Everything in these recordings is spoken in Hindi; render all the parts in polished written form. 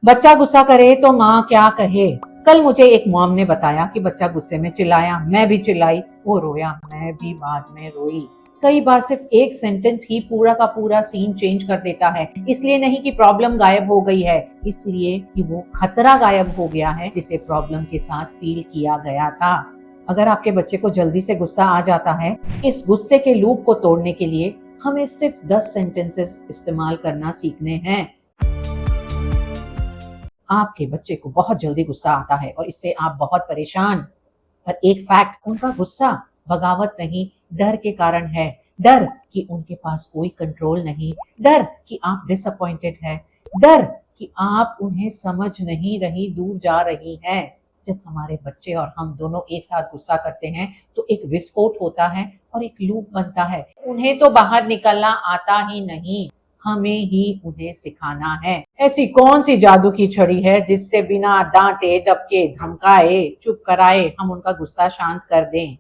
बच्चा गुस्सा करे तो माँ क्या कहे। कल मुझे एक मॉम ने बताया कि बच्चा गुस्से में चिल्लाया, मैं भी चिल्लाई, वो रोया, मैं भी बाद में रोई। कई बार सिर्फ एक सेंटेंस ही पूरा का पूरा सीन चेंज कर देता है। इसलिए नहीं कि प्रॉब्लम गायब हो गई है, इसलिए कि वो खतरा गायब हो गया है जिसे प्रॉब्लम के साथ फील किया गया था। अगर आपके बच्चे को जल्दी से गुस्सा आ जाता है, इस गुस्से के लूप को तोड़ने के लिए हमें सिर्फ 10 सेंटेंसेस इस्तेमाल करना सीखने हैं। आपके बच्चे को बहुत जल्दी गुस्सा आता है और इससे आप बहुत परेशान। पर एक फैक्ट, उनका गुस्सा बगावत नहीं, डर के कारण है। डर कि उनके पास कोई कंट्रोल नहीं, डर कि आप डिसअपॉइंटेड है, डर कि आप उन्हें समझ नहीं रही, दूर जा रही हैं। जब हमारे बच्चे और हम दोनों एक साथ गुस्सा करते हैं तो एक विस्फोट होता है और एक लूप बनता है। उन्हें तो बाहर निकलना आता ही नहीं, हमें ही उन्हें सिखाना है। ऐसी कौन सी जादू की छड़ी है जिससे बिना डांटे, डपके, धमकाए, चुप कराए हम उनका गुस्सा शांत कर दें?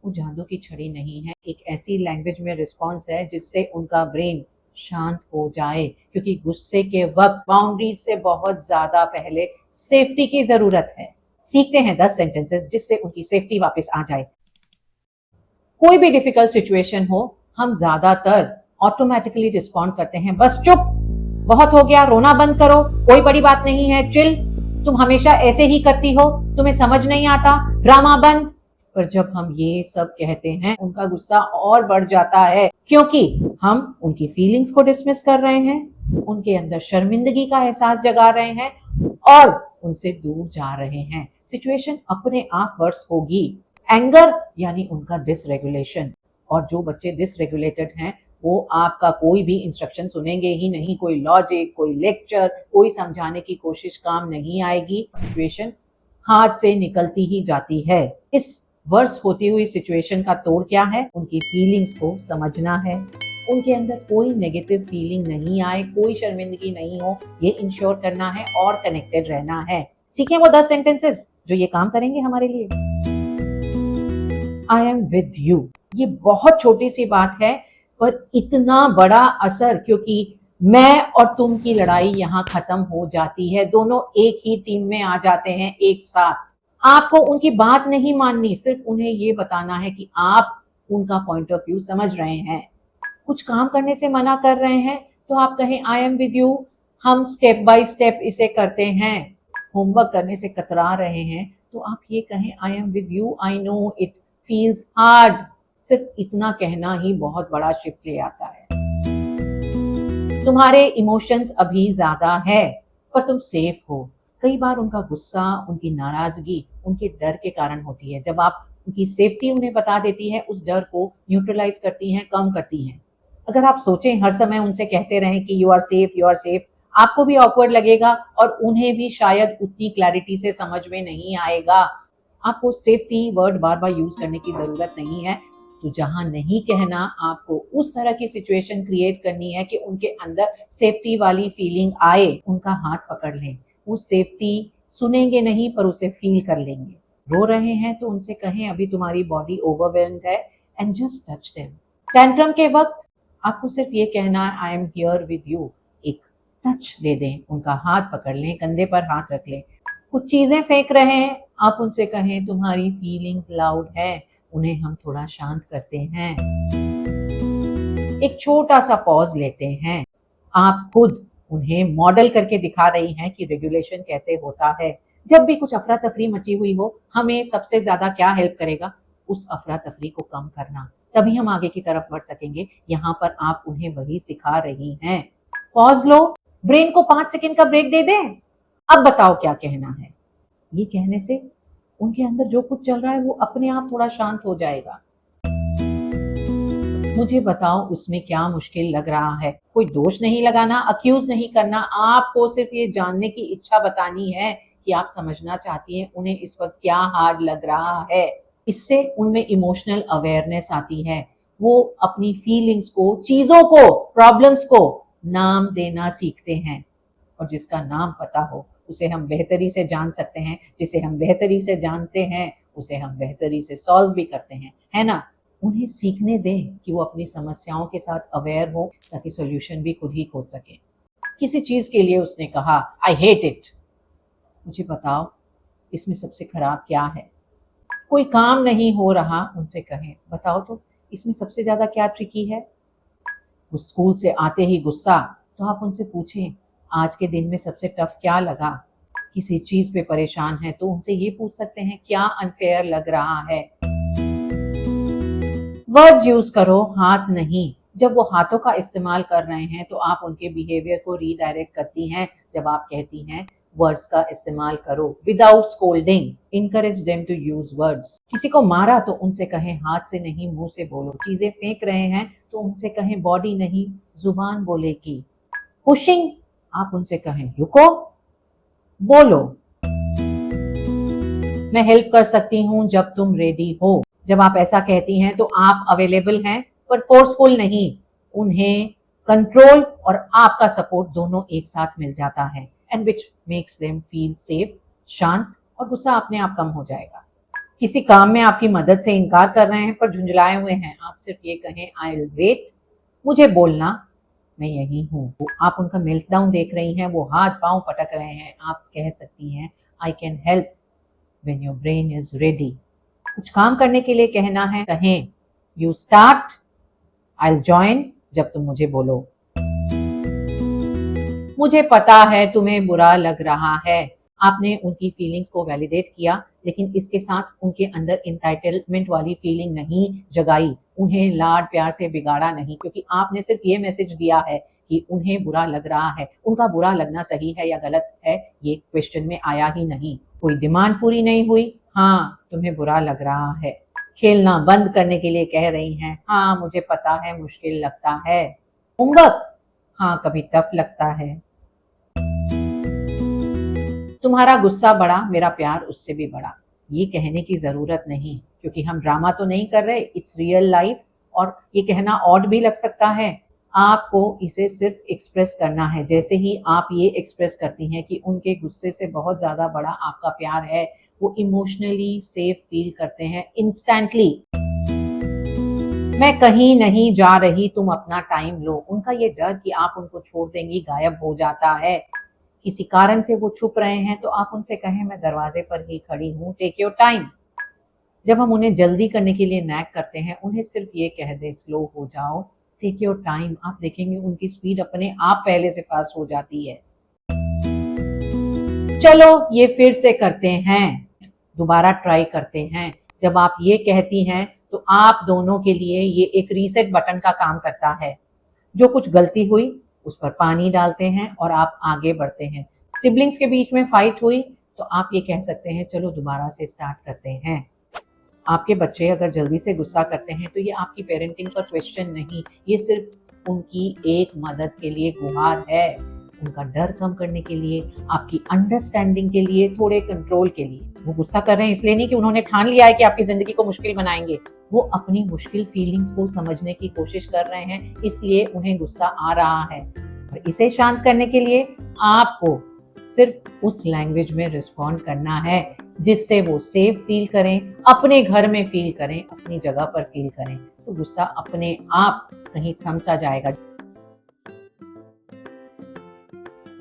वो जादू की छड़ी नहीं है, एक ऐसी लैंग्वेज में रिस्पॉन्स है जिससे उनका ब्रेन शांत हो जाए। क्योंकि गुस्से के वक्त बाउंड्रीज से बहुत ज्यादा पहले सेफ्टी की जरूरत है। सीखते हैं 10 सेंटेंसेस जिससे उनकी सेफ्टी वापस आ जाए। कोई भी डिफिकल्ट सिचुएशन हो, हम ज्यादातर ऑटोमेटिकली रिस्पॉन्ड करते हैं, बस चुप, बहुत हो गया, रोना बंद करो, कोई बड़ी बात नहीं है, चिल, तुम हमेशा ऐसे ही करती हो, तुम्हें समझ नहीं आता, ड्रामा बंद। पर जब हम ये सब कहते हैं उनका गुस्सा और बढ़ जाता है, क्योंकि हम उनकी फीलिंग्स को डिसमिस कर रहे हैं, उनके अंदर शर्मिंदगी का एहसास जगा रहे हैं और उनसे दूर जा रहे हैं। सिचुएशन अपने आप वर्स होगी। एंगर यानी उनका डिसरेगुलेशन, और जो बच्चे डिसरेगुलेटेड हैं वो आपका कोई भी इंस्ट्रक्शन सुनेंगे ही नहीं, कोई लॉजिक, कोई लेक्चर, कोई समझाने की कोशिश काम नहीं आएगी। सिचुएशन हाथ से निकलती ही जाती है। इस वर्स होती हुई सिचुएशन का तोड़ क्या है? उनकी फीलिंग्स को समझना है, उनके अंदर कोई नेगेटिव फीलिंग नहीं आए, कोई शर्मिंदगी नहीं हो, ये इंश्योर करना है और कनेक्टेड रहना है। सीखें वो 10 सेंटेंसेस जो ये काम करेंगे हमारे लिए। आई एम विद यू, ये बहुत छोटी सी बात है पर इतना बड़ा असर, क्योंकि मैं और तुम की लड़ाई यहाँ खत्म हो जाती है, दोनों एक ही टीम में आ जाते हैं एक साथ। आपको उनकी बात नहीं माननी, सिर्फ उन्हें ये बताना है कि आप उनका पॉइंट ऑफ व्यू समझ रहे हैं। कुछ काम करने से मना कर रहे हैं तो आप कहें आई एम विद यू, हम स्टेप बाय स्टेप इसे करते हैं। होमवर्क करने से कतरा रहे हैं तो आप ये कहें I am with you, I know it feels hard. सिर्फ इतना कहना ही बहुत बड़ा शिफ्ट ले आता है। तुम्हारे इमोशंस अभी ज्यादा है पर तुम सेफ हो। कई बार उनका गुस्सा, उनकी नाराजगी उनके डर के कारण होती है। जब आप उनकी सेफ्टी उन्हें बता देती है, उस डर को न्यूट्रलाइज करती हैं, कम करती हैं। अगर आप सोचें हर समय उनसे कहते रहें कि you are safe, you are safe, आपको भी ऑकवर्ड लगेगा और उन्हें भी शायद उतनी क्लैरिटी से समझ में नहीं आएगा। आपको सेफ्टी वर्ड बार बार यूज करने की जरूरत नहीं है। तो जहां नहीं कहना, आपको उस तरह की सिचुएशन क्रिएट करनी है कि उनके अंदर सेफ्टी वाली फीलिंग आए। उनका हाथ पकड़ लें, वो सेफ्टी सुनेंगे नहीं पर उसे फील कर लेंगे। रो रहे हैं तो उनसे कहें अभी तुम्हारी बॉडी ओवरवेल्म्ड है and just touch them. Tantrum के वक्त आपको सिर्फ ये कहना है I am here with you, एक टच दे दें, उनका हाथ पकड़ लें, कंधे पर हाथ रख लें। कुछ चीजें फेंक रहे हैं, आप उनसे कहें तुम्हारी फीलिंग्स लाउड है, उन्हें हम थोड़ा शांत करते हैं। एक छोटा सा पॉज लेते हैं। आप खुद उन्हें मॉडल करके दिखा रही हैं कि रेगुलेशन कैसे होता है। जब भी कुछ अफरा तफरी मची हुई हो, हमें सबसे ज्यादा क्या हेल्प करेगा? उस अफरा तफरी को कम करना, तभी हम आगे की तरफ बढ़ सकेंगे। यहाँ पर आप उन्हें वही सिखा रही हैं। पॉज लो, ब्रेन को 5 सेकंड का ब्रेक दे दें। अब बताओ क्या कहना है। ये कहने से उनके अंदर जो कुछ चल रहा है वो अपने आप थोड़ा शांत हो जाएगा। मुझे बताओ उसमें क्या मुश्किल लग रहा है। कोई दोष नहीं लगाना, अक्यूज नहीं करना, आपको सिर्फ ये जानने की इच्छा बतानी है कि आप समझना चाहती हैं उन्हें इस वक्त क्या हार्ड लग रहा है। इससे उनमें इमोशनल अवेयरनेस आती है। वो अपनी फीलिंग्स को, चीजों को, प्रॉब्लम्स को नाम देना सीखते हैं। और जिसका नाम पता हो उसे हम बेहतरी से जान सकते हैं, जिसे हम बेहतरी से जानते हैं उसे हम बेहतरी से सॉल्व भी करते हैं, है ना? उन्हें सीखने दें कि वो अपनी समस्याओं के साथ अवेयर हो ताकि सॉल्यूशन भी खुद ही खोज सकें। किसी चीज के लिए उसने कहा आई हेट इट। मुझे बताओ इसमें सबसे खराब क्या है? कोई काम नहीं हो रहा, उनसे कहें बताओ तो इसमें सबसे ज्यादा क्या ट्रिकी है? वो स्कूल से आते ही गुस्सा, तो आप उनसे पूछें आज के दिन में सबसे टफ क्या लगा? किसी चीज पे परेशान है तो उनसे ये पूछ सकते हैं क्या अनफेयर लग रहा है? वर्ड्स यूज करो, हाथ नहीं। जब वो हाथों का इस्तेमाल कर रहे हैं तो आप उनके बिहेवियर को रीडायरेक्ट करती हैं जब आप कहती हैं वर्ड्स का इस्तेमाल करो without scolding. Encourage them to use words. किसी को मारा तो उनसे कहें हाथ से नहीं मुंह से बोलो। चीजें फेंक रहे हैं तो उनसे कहें बॉडी नहीं जुबान बोलेगी। पुशिंग, आप उनसे कहें रुको, बोलो मैं हेल्प कर सकती हूँ जब तुम रेडी हो। जब आप ऐसा कहती हैं तो आप अवेलेबल हैं पर फोर्सफुल नहीं। उन्हें कंट्रोल और आपका सपोर्ट दोनों एक साथ मिल जाता है and which makes them feel safe, शांत, और गुस्सा अपने आप कम हो जाएगा। किसी काम में आपकी मदद से इनकार कर रहे हैं पर झुंझलाए हुए हैं, आप सिर्फ ये कहें आई विल वेट, मुझे बोलना, मैं यही हूँ। आप उनका मेल्टडाउन देख रही हैं, वो हाथ पांव पटक रहे हैं, आप कह सकती हैं I can help when your brain is ready. कुछ काम करने के लिए कहना है, कहें you start, I will join जब तुम मुझे बोलो। मुझे पता है तुम्हें बुरा लग रहा है। आपने उनकी फीलिंग्स को वैलिडेट किया लेकिन इसके साथ उनके अंदर इंटाइटलमेंट वाली फीलिंग नहीं जगाई, उन्हें लाड प्यार से बिगाड़ा नहीं, क्योंकि आपने सिर्फ ये मैसेज दिया है कि उन्हें बुरा लग रहा है। उनका बुरा लगना सही है या गलत है ये क्वेश्चन में आया ही नहीं। कोई डिमांड पूरी नहीं हुई, हाँ तुम्हें बुरा लग रहा है। खेलना बंद करने के लिए कह रही हैं, हाँ मुझे पता है मुश्किल लगता है। होमवर्क, हाँ कभी टफ लगता है। तुम्हारा गुस्सा बढ़ा, मेरा प्यार उससे भी बढ़ा। ये कहने की जरूरत नहीं क्योंकि हम ड्रामा तो नहीं कर रहे, इट्स रियल लाइफ। और ये कहना ऑड भी लग सकता है, आपको इसे सिर्फ एक्सप्रेस करना है। जैसे ही आप ये एक्सप्रेस करती हैं कि उनके गुस्से से बहुत ज्यादा बड़ा आपका प्यार है, वो इमोशनली सेफ फील करते हैं इंस्टेंटली। मैं कहीं नहीं जा रही, तुम अपना टाइम लो। उनका ये डर कि आप उनको छोड़ देंगी गायब हो जाता है। किसी कारण से वो छुप रहे हैं तो आप उनसे कहें मैं दरवाजे पर ही खड़ी हूँ, टेक योर टाइम। जब हम उन्हें जल्दी करने के लिए नैग करते हैं, उन्हें सिर्फ ये कह दे स्लो हो जाओ, टेक योर टाइम। आप देखेंगे उनकी स्पीड अपने आप पहले से फास्ट हो जाती है। चलो ये फिर से करते हैं, दोबारा ट्राई करते हैं। जब आप ये कहती हैं तो आप दोनों के लिए ये एक रीसेट बटन का काम करता है। जो कुछ गलती हुई उस पर पानी डालते हैं और आप आगे बढ़ते हैं। सिबलिंग्स के बीच में फाइट हुई तो आप ये कह सकते हैं चलो दोबारा से स्टार्ट करते हैं। आपके बच्चे अगर जल्दी से गुस्सा करते हैं तो ये आपकी पेरेंटिंग पर क्वेश्चन नहीं, ये सिर्फ उनकी एक मदद के लिए गुहार है। उनका डर कम करने के लिए, आपकी अंडरस्टैंडिंग के लिए, थोड़े कंट्रोल के लिए। वो गुस्सा कर रहे हैं इसलिए नहीं कि उन्होंने ठान लिया है कि आपकी जिंदगी को मुश्किल बनाएंगे। वो अपनी मुश्किल फीलिंग्स को समझने की कोशिश कर रहे हैं, इसलिए उन्हें गुस्सा आ रहा है। और इसे शांत करने के लिए आपको सिर्फ उस लैंग्वेज में रिस्पॉन्ड करना है जिससे वो सेफ फील करें, अपने घर में फील करें, अपनी जगह पर फील करें। तो गुस्सा अपने आप कहीं थम सा जाएगा।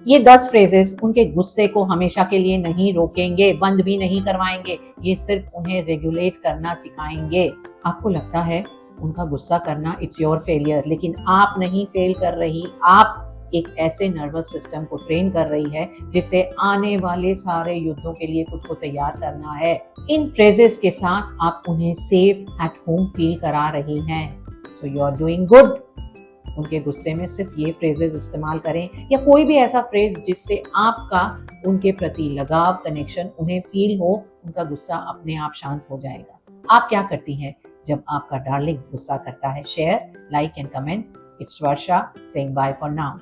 ये 10 फ्रेजेस उनके गुस्से को हमेशा के लिए नहीं रोकेंगे, बंद भी नहीं करवाएंगे, ये सिर्फ उन्हें रेगुलेट करना सिखाएंगे। आपको लगता है उनका गुस्सा करना इट्स योर फेलियर, लेकिन आप नहीं फेल कर रही। आप एक ऐसे नर्वस सिस्टम को ट्रेन कर रही है जिससे आने वाले सारे युद्धों के लिए खुद को तैयार करना है। इन फ्रेजेस के साथ आप उन्हें सेफ एट होम फील करा रही हैं। So you are doing good. उनके गुस्से में सिर्फ ये फ्रेजेस इस्तेमाल करें या कोई भी ऐसा फ्रेज जिससे आपका उनके प्रति लगाव, कनेक्शन उन्हें फील हो। उनका गुस्सा अपने आप शांत हो जाएगा। आप क्या करती हैं जब आपका डार्लिंग गुस्सा करता है? Share, like and comment. It's Varsha saying bye for now.